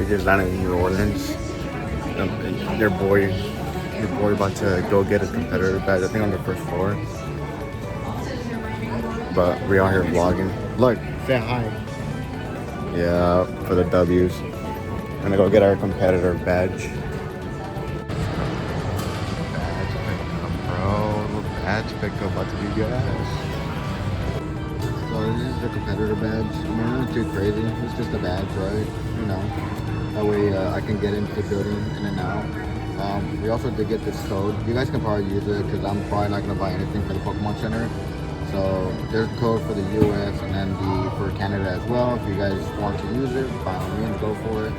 We just landed in New Orleans. Your boy about to go get his competitor badge, I think on the first floor. But we out here vlogging. Look, say hi. Yeah, for the W's. I'm gonna go get our competitor badge. Badge pickup, bro. Badge pickup about to be gas. So this is the competitor badge. I mean, not too crazy. It's just a badge, right? You know. That way I can get into the building in and out. We also did get this code. You guys can probably use it because I'm probably not going to buy anything for the Pokemon Center. So there's a code for the US and then for Canada as well. If you guys want to use it, by all means, go for it.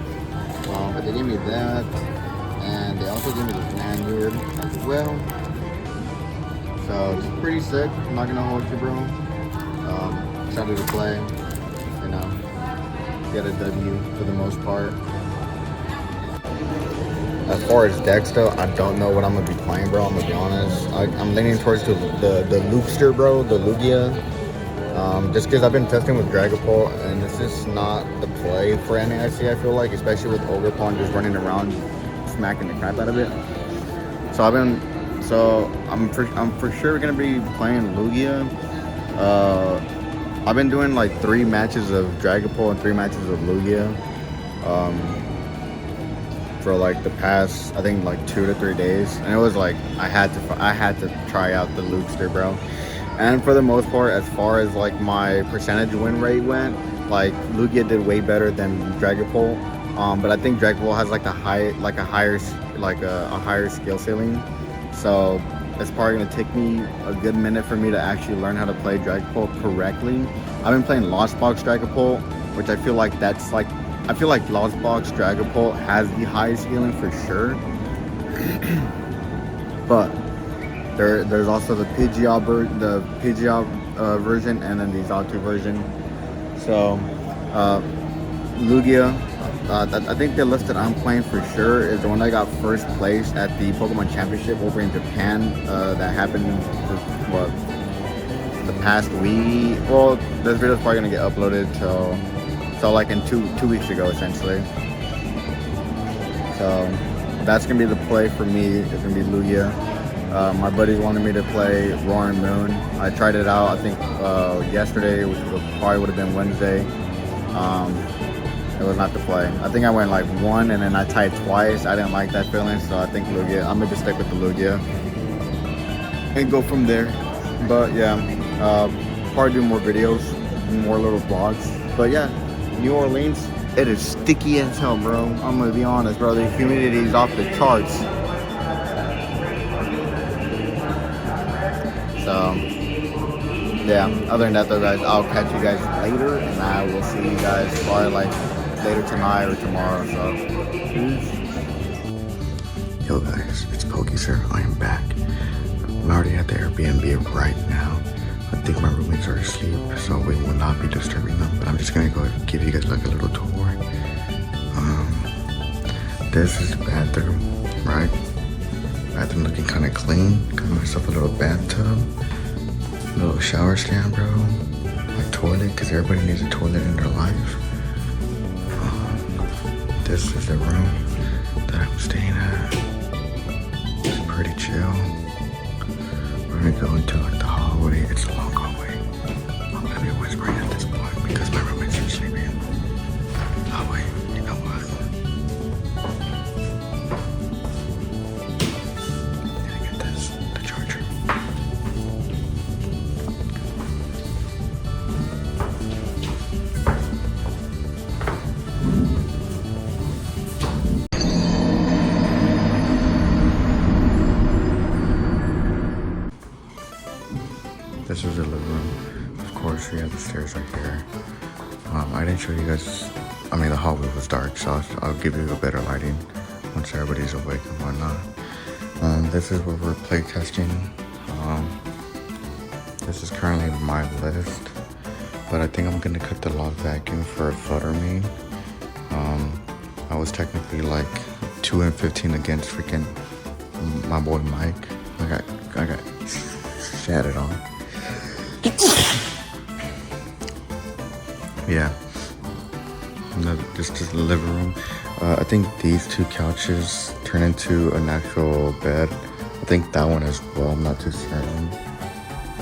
But they gave me that. And they also gave me this lanyard as well. So it's pretty sick. I'm not going to hold you, bro. Excited to play. You know, get a W for the most part. As far as decks though, I don't know what I'm gonna be playing, bro. I'm gonna be honest. I'm leaning towards the Loopster, bro, the Lugia. Just because I've been testing with Dragapult, and it's just not the play for NAIC, I feel like, especially with Ogerpon just running around smacking the crap out of it. So I'm for sure gonna be playing Lugia. I've been doing like 3 matches of Dragapult and 3 matches of Lugia. For like the past, I think like 2 to 3 days, and it was like I had to try out the Loopster, bro. And for the most part, as far as like my percentage win rate went, like Lugia did way better than Dragapult. But I think Dragapult has like a higher skill ceiling. So it's probably gonna take me a good minute for me to actually learn how to play Dragapult correctly. I've been playing Lost Box Dragapult, which I feel like Lost Box Dragapult has the highest healing for sure. But there's also the Pidgeot version and then the Xatu version. So Lugia, I think the list that I'm playing for sure is the one that got first place at the Pokemon Championship over in Japan. That happened the past week. Well, this video's probably gonna get uploaded so like in two weeks ago, essentially. So that's gonna be the play for me. It's gonna be Lugia. My buddies wanted me to play Roaring Moon. I tried it out, I think yesterday, which probably would have been Wednesday. It was not the play. I think I went like 1 and then I tied twice. I didn't like that feeling, so I think Lugia. I'm gonna just stick with the Lugia and go from there. But yeah, probably do more videos, more little vlogs. But yeah. New Orleans, it is sticky as hell, bro. I'm gonna be honest, bro. The humidity is off the charts. So, yeah. Other than that, though, guys, I'll catch you guys later, and I will see you guys probably like later tonight or tomorrow. So, peace. Yo, guys, it's Pokey, sir. I am back. I'm already at the Airbnb right now. I think my roommates are asleep, so we will not be disturbing them. But I'm just gonna go give you guys like a little tour. This is the bathroom, right? Bathroom looking kind of clean. Got myself a little bathtub, little shower stand, bro. My toilet, because everybody needs a toilet in their life. This is the room that I'm staying at. It's pretty chill. We're gonna go into like the hallway. It's a long hallway. I'm gonna be whispering at this point because my roommates are sleeping. Hallway, you know what? Gonna get this, the charger. This is the living room. Of course, we have the stairs right here. I didn't show you guys, the hallway was dark, so I'll give you a better lighting once everybody's awake and whatnot. This is where we're play testing. This is currently my list, but I think I'm gonna cut the log vacuum for a flutter main. I was technically like 2-15 against freaking my boy Mike. I got shattered on. Yeah, this is the living room. I think these two couches turn into an actual bed. I think that one as well, I'm not too certain.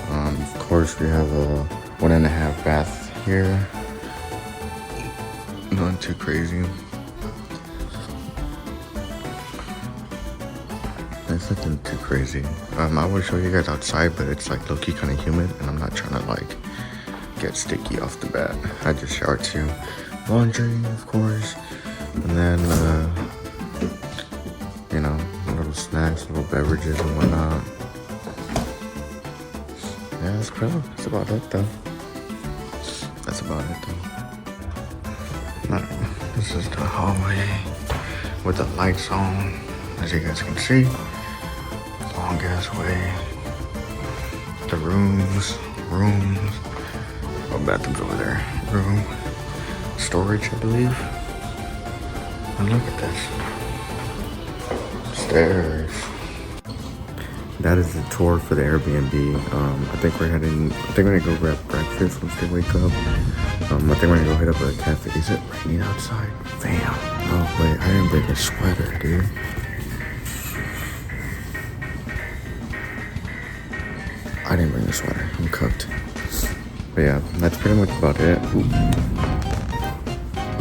Of course, we have a 1.5 bath here. Nothing too crazy. There's nothing too crazy. I will show you guys outside, but it's like low-key kind of humid, and I'm not trying to like get sticky off the bat. I just showered too. Laundry, of course, and then you know, little snacks, little beverages and whatnot. Yeah, that's cool. That's about it though. That's about it though. Alright, this is the hallway with the lights on, as you guys can see. Long ass way. The rooms. Oh, bathroom's over there. Room. Storage, I believe. And look at this. Stairs. That is the tour for the Airbnb. I think we're gonna go grab breakfast once they wake up. I think we're gonna go hit up a cafe. Is it raining outside? Damn. Oh wait, I didn't bring a sweater, dude. I didn't bring a sweater. I'm cooked. But yeah, that's pretty much about it.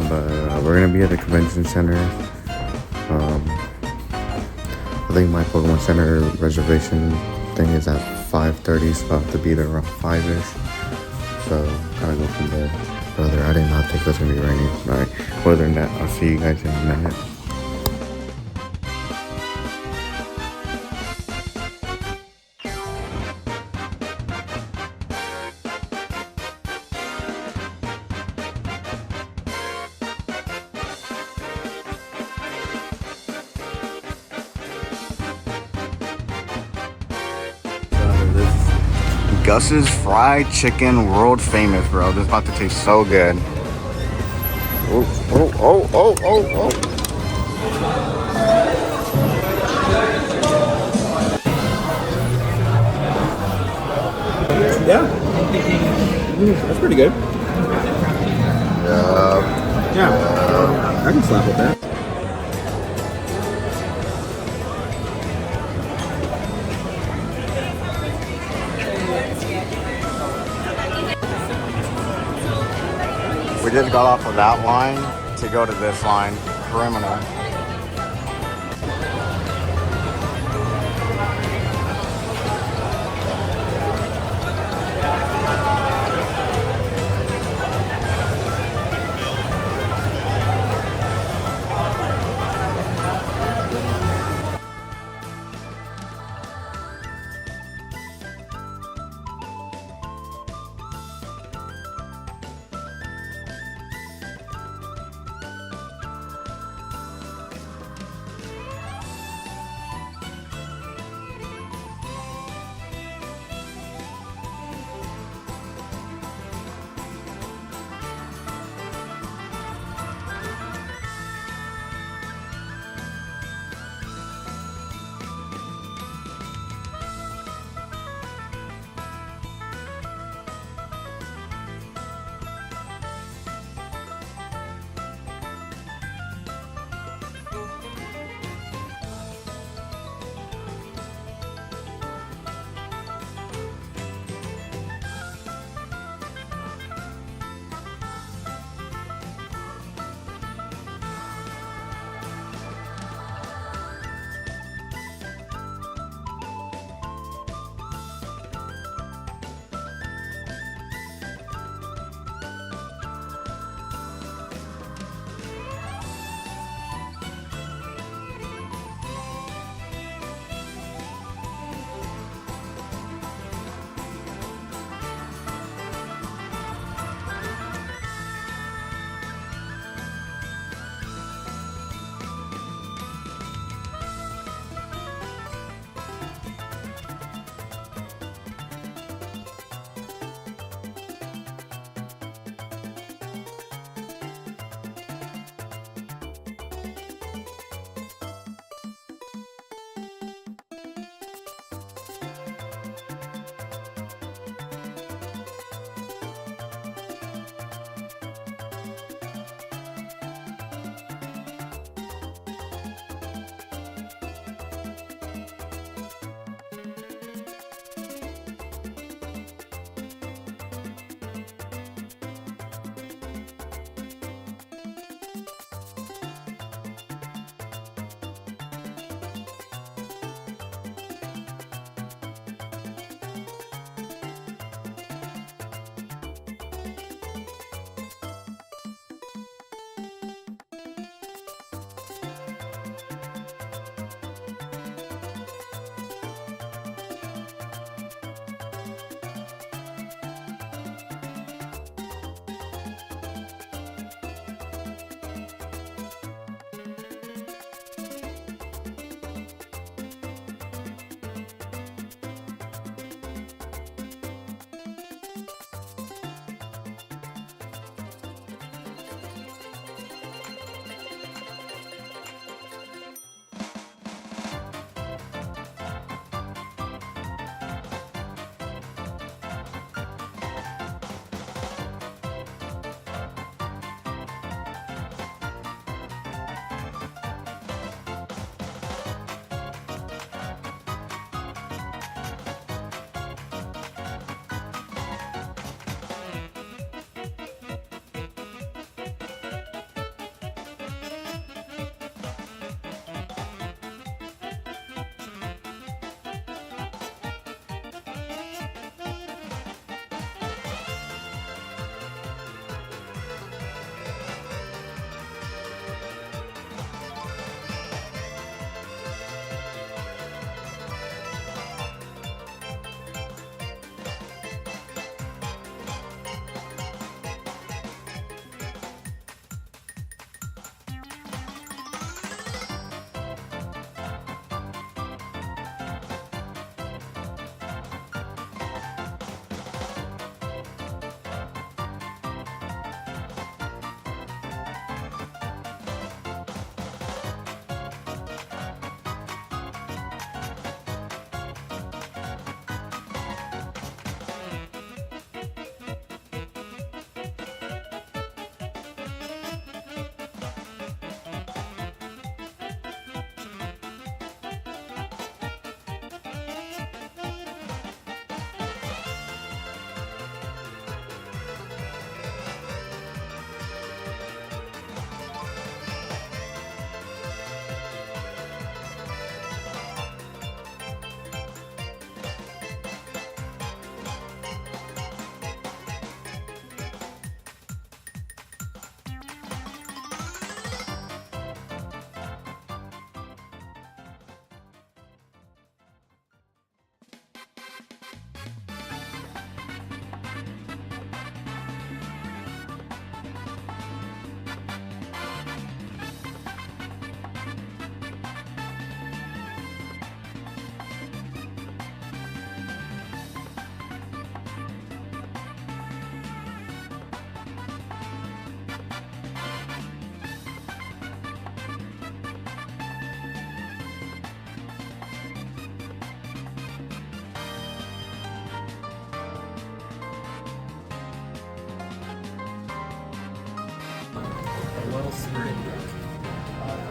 But we're gonna be at the convention center. I think my Pokemon Center reservation thing is at 5:30, so I'll have to be there around 5-ish. So, gotta go from there. Brother, I did not think it was gonna be raining. Alright, other than that, I'll see you guys in a minute. Gus's fried chicken, world famous, bro. This is about to taste so good. Oh. Yeah. That's pretty good. Yeah. I can slap with that. We just got off of that line to go to this line. Criminal.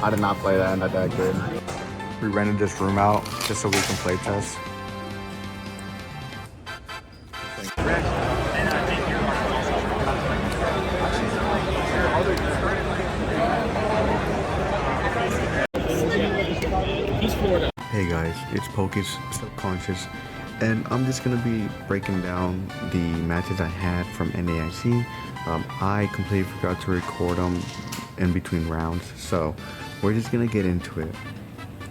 I did not play that, not that good. We rented this room out just so we can play test. Hey guys, it's Pokey's Subconscious, and I'm just gonna be breaking down the matches I had from NAIC. I completely forgot to record them in between rounds, so we're just gonna get into it.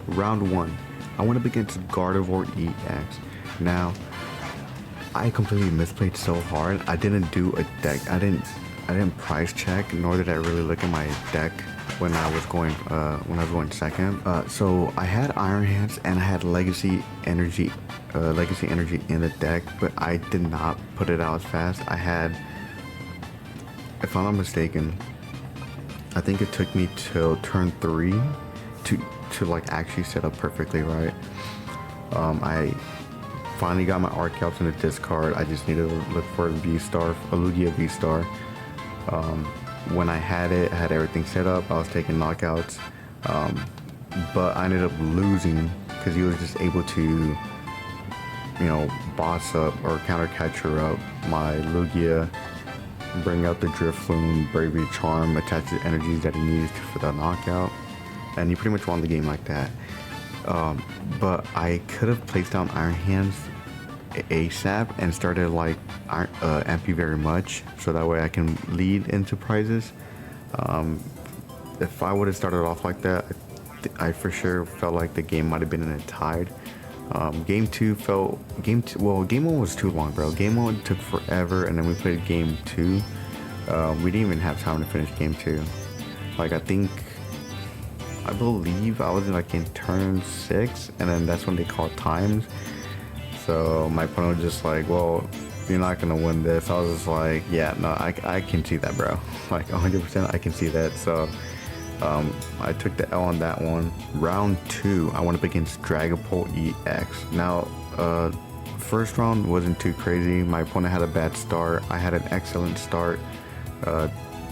Round 1, I went up against Gardevoir EX. Now, I completely misplayed so hard. I didn't do a deck. I didn't price check, nor did I really look at my deck when I was going second. So I had Iron Hands and I had Legacy Energy in the deck, but I did not put it out as fast. I had, if I'm not mistaken, I think it took me till turn 3 to like actually set up perfectly right. I finally got my Archeops in the discard. I just needed to look for a V-Star, a Lugia V-Star. When I had it, I had everything set up. I was taking knockouts, but I ended up losing because he was just able to, you know, boss up or counter catcher up my Lugia, bring out the Drifloon, Bravery Charm, attach the energies that he needed for the knockout, and he pretty much won the game like that. But I could have placed down Iron Hands ASAP and started like MP very much, so that way I can lead into prizes. If I would have started off like that, I for sure felt like the game might have been in a tied. Game 1 was too long, bro. Game 1 took forever, and then we played game 2. We didn't even have time to finish game 2. Like I believe I was in turn 6, and then that's when they called times. So my opponent was just like, well, you're not gonna win this. I was just like, yeah, no, I can see that, bro. Like 100% I can see that. So I took the L on that one. Round 2, I went up against Dragapult EX. Now, first round wasn't too crazy. My opponent had a bad start. I had an excellent start.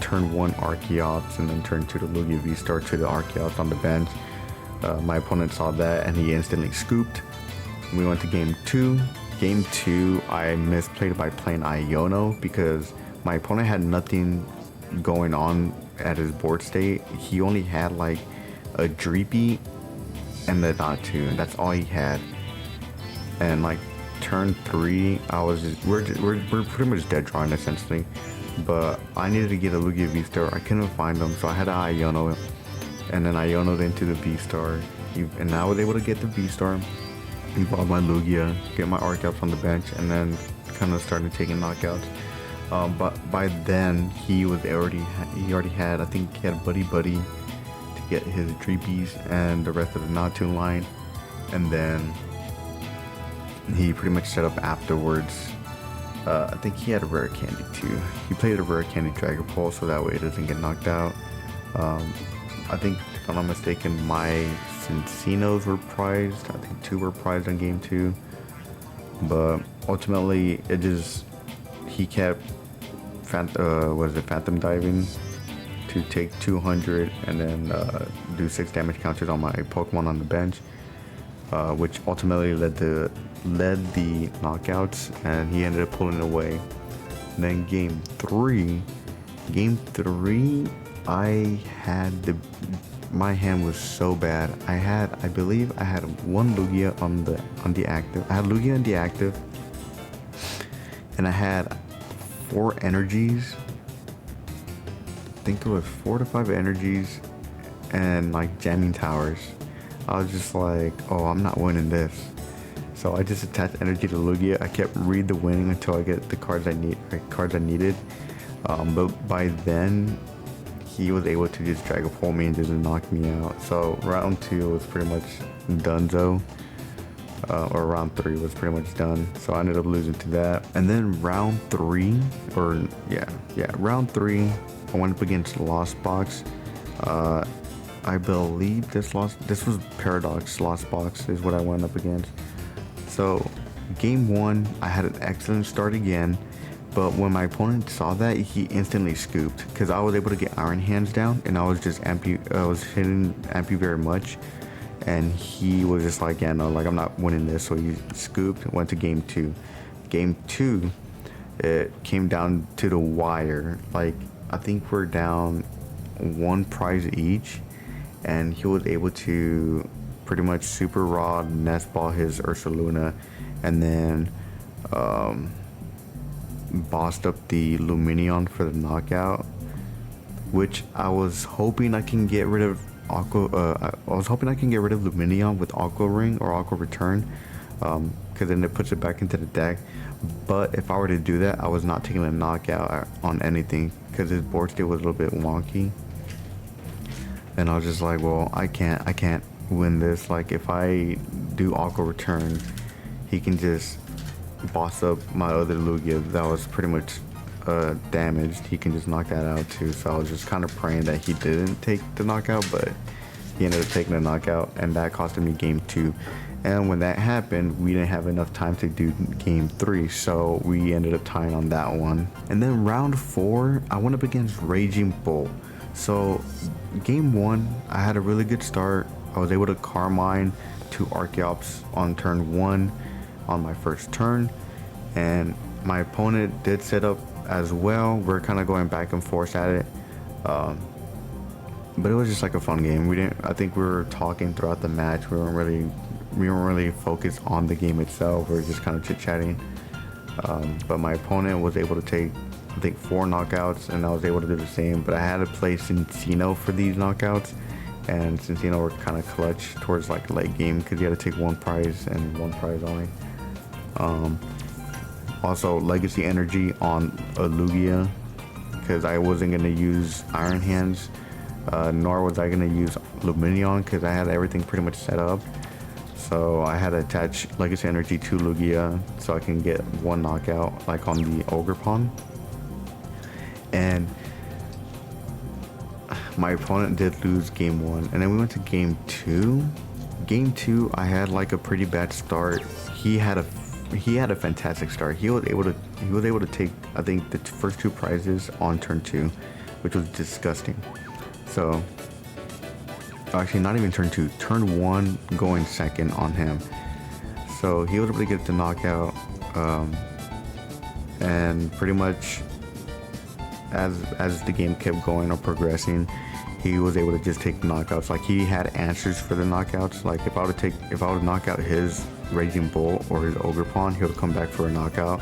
Turn 1 Archeops, and then turn 2 the Lugia V-Star to the Archeops on the bench. My opponent saw that and he instantly scooped. We went to game 2. Game 2, I misplayed by playing Iono because my opponent had nothing going on at his board state. He only had like a Dreepy and the Natu, and that's all he had. And like turn 3, we're pretty much dead drawing essentially. But I needed to get a Lugia V-Star. I couldn't find them, so I had to Iono it, and then Iono'd into the V-Star, and I was able to get the V-Star. Evolve my Lugia, get my Archeops on the bench, and then kind of started taking knockouts. But by then he already had, I think he had Buddy to get his Dreepies and the rest of the Natu line, and then he pretty much set up afterwards. I think he had a rare candy too. He played a rare candy Dragapult, so that way it doesn't get knocked out. I think, if I'm not mistaken, my Cincenos were prized. I think 2 were prized on game 2. But ultimately, he kept Phantom Diving to take 200 and then do 6 damage counters on my Pokemon on the bench, which ultimately led the knockouts, and he ended up pulling away. And then game 3, my hand was so bad. I believe I had 1 Lugia on the active. I had Lugia on the active, and I had 4 energies. I think it was 4 to 5 energies and like jamming towers. I was just like, oh, I'm not winning this. So I just attached energy to Lugia. I kept read the winning until I get the cards I needed. But by then, he was able to just Dragapult me and just knock me out. So round 2 was pretty much donezo. Or round 3 was pretty much done. So I ended up losing to that. And then round 3, round 3, I went up against Lost Box. I believe this was Paradox Lost Box is what I went up against. So game 1, I had an excellent start again. But when my opponent saw that, he instantly scooped because I was able to get Iron Hands down, and I was just I was hitting Ampy very much, and he was just like, yeah, no, like I'm not winning this. So he scooped, went to game 2. Game 2, it came down to the wire. Like I think we're down 1 prize each, and he was able to pretty much super rod nest ball his Ursa Luna, and then bossed up the Lumineon for the knockout, which I was hoping I can get rid of I was hoping I can get rid of Lumineon with Aqua Ring or Aqua Return, because then it puts it back into the deck. But if I were to do that, I was not taking a knockout on anything because his board state was a little bit wonky, and I was just like, well, I can't win this. Like if I do Aqua Return, he can just boss up my other Lugia that was pretty much damaged. He can just knock that out too. So I was just kind of praying that he didn't take the knockout, but he ended up taking the knockout, and that costed me game 2. And when that happened, we didn't have enough time to do game 3, so we ended up tying on that one. And then round 4, I went up against Raging Bull. So game 1, I had a really good start. I was able to Carmine 2 Archeops on turn 1 on my first turn, and my opponent did set up as well. We're kind of going back and forth at it, but it was just like a fun game. I think we were talking throughout the match. We weren't really focused on the game itself. We were just kind of chit-chatting, but my opponent was able to take, I think, 4 knockouts, and I was able to do the same, but I had to play Cincino for these knockouts, and Cincino were kind of clutch towards like late game because you had to take 1 prize and 1 prize only. Also Legacy Energy on a Lugia because I wasn't going to use Iron Hands, nor was I going to use Lumineon because I had everything pretty much set up. So I had to attach Legacy Energy to Lugia so I can get 1 knockout like on the Ogerpon. And my opponent did lose game 1, and then we went to game 2. Game 2, I had like a pretty bad start. He had a fantastic start. He was able to take, I think, the first 2 prizes on turn 2, which was disgusting. So actually not even turn 2, turn 1 going second on him. So he was able to get the knockout, and pretty much as the game kept going or progressing, he was able to just take knockouts. Like he had answers for the knockouts. Like if I would knock out his Raging Bull or his Ogerpon, he would come back for a knockout.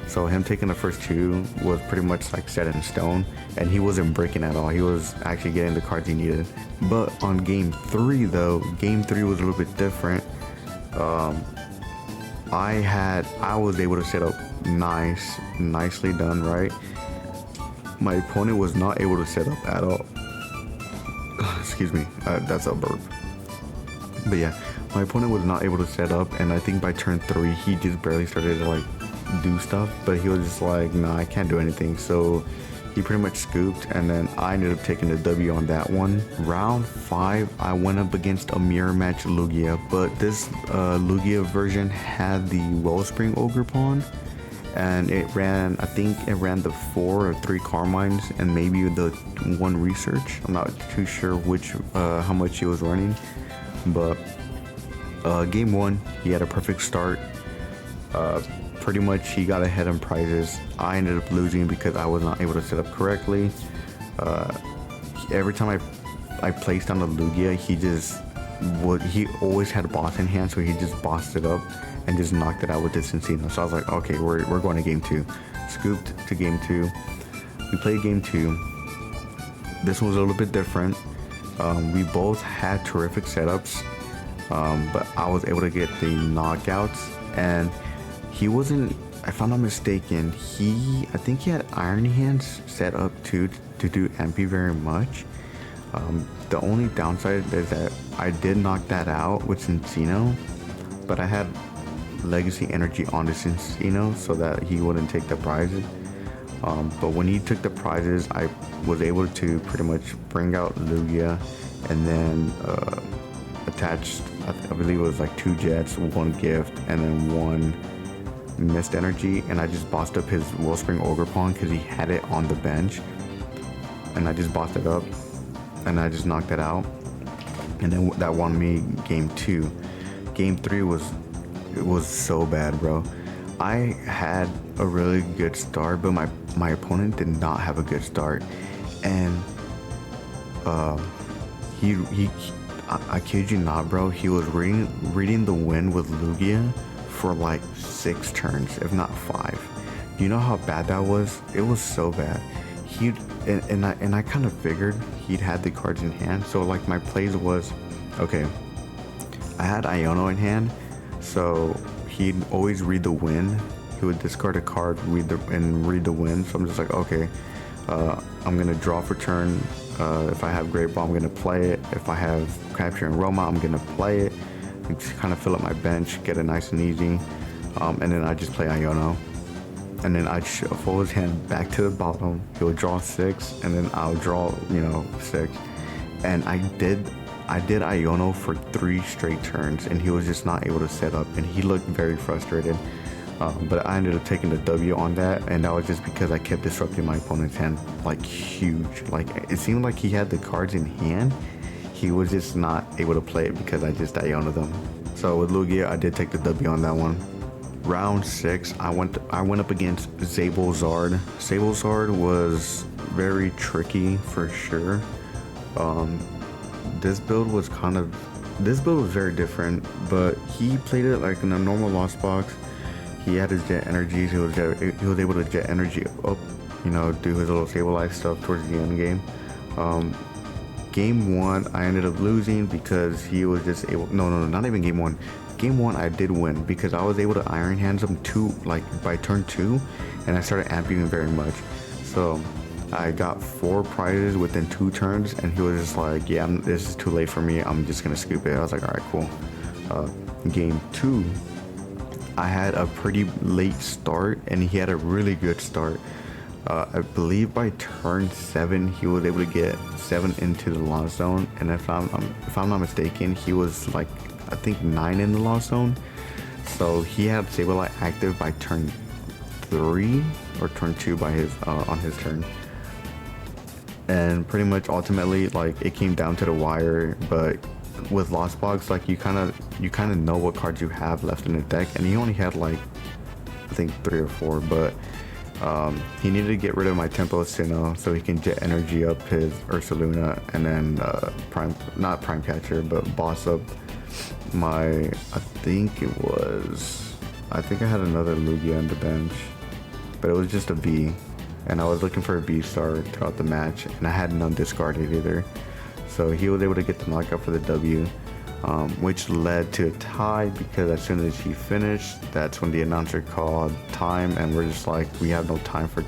So him taking the first 2 was pretty much like set in stone, and he wasn't breaking at all. He was actually getting the cards he needed. But on game 3 though, game 3 was a little bit different. I was able to set up nicely done, right? My opponent was not able to set up at all. Excuse me, that's a burp. But yeah, my opponent was not able to set up, and I think by turn 3 he just barely started to like do stuff, but he was just like, nah, I can't do anything. So he pretty much scooped, and then I ended up taking the W on that one. Round 5, I went up against a mirror match Lugia, but this Lugia version had the Wellspring Ogerpon, and it ran, I think it ran the 4 or 3 Carmines and maybe the 1 Research. I'm not too sure which how much he was running, but game 1 he had a perfect start. Pretty much he got ahead in prizes. I ended up losing because I was not able to set up correctly. Every time I placed on the Lugia, he always had a boss in hand, so he just bossed it up and just knocked it out with this Cincino. So I was like, okay, we're going to game 2. Scooped to game 2. We played game 2. This one was a little bit different. We both had terrific setups, but I was able to get the knockouts, and he wasn't, if I'm not mistaken, I think he had Iron Hands set up too to do MP very much. The only downside is that I did knock that out with Cincino, but I had Legacy Energy on the Cincino so that he wouldn't take the prizes. But when he took the prizes, I was able to pretty much bring out Lugia, and then attached, I believe it was like 2 Jets, 1 Gift, and then 1 missed energy, and I just bossed up his Wellspring Ogerpon because he had it on the bench, and I just bossed it up, and I just knocked it out, and then that won me game 2. Game 3 was so bad, bro. I had a really good start, but my opponent did not have a good start, and I kid you not, bro, he was reading the wind with Lugia for like 6 turns, if not 5. Do you know how bad that was? It was so bad. And I kind of figured he'd had the cards in hand, so like my plays was, okay, I had Iono in hand, so he'd always read the wind. He would discard a card, read the wind. So I'm just like, okay, I'm gonna draw for turn. If I have Great Ball, I'm gonna play it. If I have Capturing Roma, I'm gonna play it. And just kind of fill up my bench, get it nice and easy. And then I just play Iono. And then I'd shuffle his hand back to the bottom. He'll draw 6, and then I'll draw, 6. And I did Iono for 3 straight turns, and he was just not able to set up, and he looked very frustrated. But I ended up taking the W on that, and that was just because I kept disrupting my opponent's hand like huge. Like it seemed like he had the cards in hand, he was just not able to play it because I just Iono'd them. So with Lugia, I did take the W on that one. Round 6, I went up against Zablezard. Zablezard was very tricky for sure. This build was very different, but he played it like in a normal Lost Box. He had his jet energies. He was able to jet energy up, do his little stabilize stuff towards the end game. Game 1, I ended up losing because he was just able. No, not even game 1. Game 1, I did win because I was able to Iron Hands him by turn 2, and I started amping him very much. So I got 4 prizes within 2 turns, and he was just like, yeah, this is too late for me. I'm just gonna scoop it. I was like, all right, cool. Game 2. I had a pretty late start, and he had a really good start. I believe by turn 7 he was able to get 7 into the lost zone, and if I'm not mistaken, he was like I think 9 in the lost zone. So he had Sableye active by turn 3 or turn 2 by his on his turn, and pretty much ultimately like it came down to the wire. But with Lost Box, like you kind of know what cards you have left in the deck, and he only had like I think 3 or 4, but he needed to get rid of my Tempo Sinnoh so he can jet energy up his Ursaluna, and then not Prime Catcher, but boss up my I think I had another Lugia on the bench, but it was just a V, and I was looking for a B star throughout the match, and I had none discarded either. So he was able to get the knockout for the W, which led to a tie because as soon as he finished, that's when the announcer called time, and we're just like, we have no time for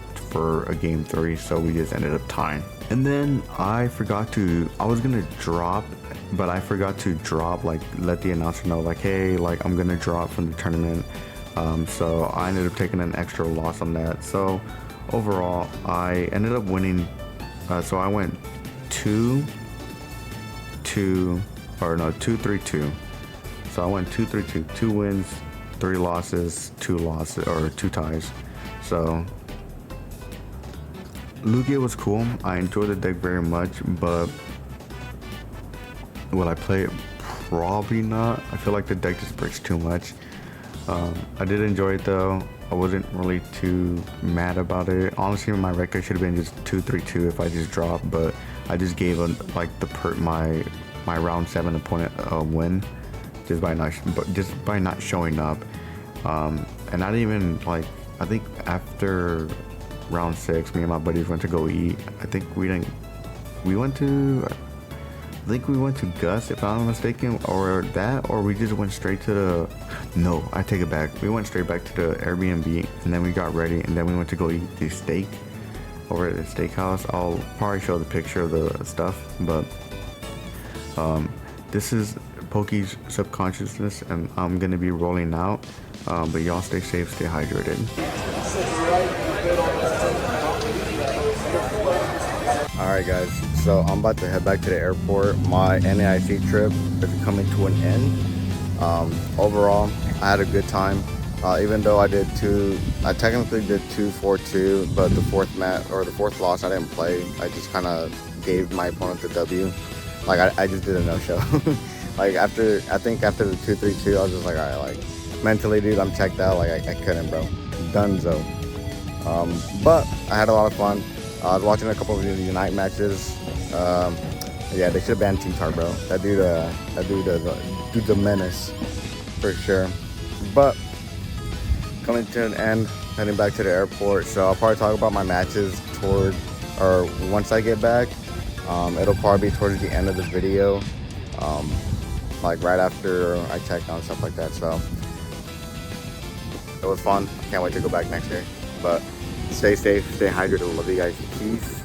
a game 3, so we just ended up tying. And then I was gonna drop, but I forgot to drop, like let the announcer know like, hey, like I'm gonna drop from the tournament. So I ended up taking an extra loss on that. So overall, I ended up winning. So I went 2-3-2. So I went 2-3-2, 2 wins, 3 losses, 2 ties. So Lugia was cool. I enjoyed the deck very much, but will I play it? Probably not. I feel like the deck just breaks too much. I did enjoy it though. I wasn't really too mad about it. Honestly, my record should have been just 2-3-2 if I just dropped, but I just gave my round 7 opponent a win just by not showing up. And I didn't even I think after round 6, me and my buddies went to go eat. I think we went to Gus, if I'm not mistaken, or we just went straight to no, I take it back. We went straight back to the Airbnb, and then we got ready, and then we went to go eat the steak over at the steakhouse. I'll probably show the picture of the stuff, but this is Poke's Subconsciousness, and I'm gonna be rolling out, but y'all stay safe, stay hydrated. Alright guys, so I'm about to head back to the airport. My NAIC trip is coming to an end. Overall, I had a good time. Even though I technically did 2-4-2, but the fourth loss I didn't play. I just kind of gave my opponent the W. Like I just did a no-show. Like I think after the 2-3-2, I was just like, all right, like mentally, dude, I'm checked out. Like I couldn't, bro. Dunzo. But I had a lot of fun. I was watching a couple of the Unite matches. Yeah, they should have banned T-Tar, bro. That dude's a menace for sure. But coming to an end, heading back to the airport. So I'll probably talk about my matches once I get back. It'll probably be towards the end of the video, like right after I check on stuff like that. So it was fun. Can't wait to go back next year. But stay safe, stay hydrated. Love you guys. Peace.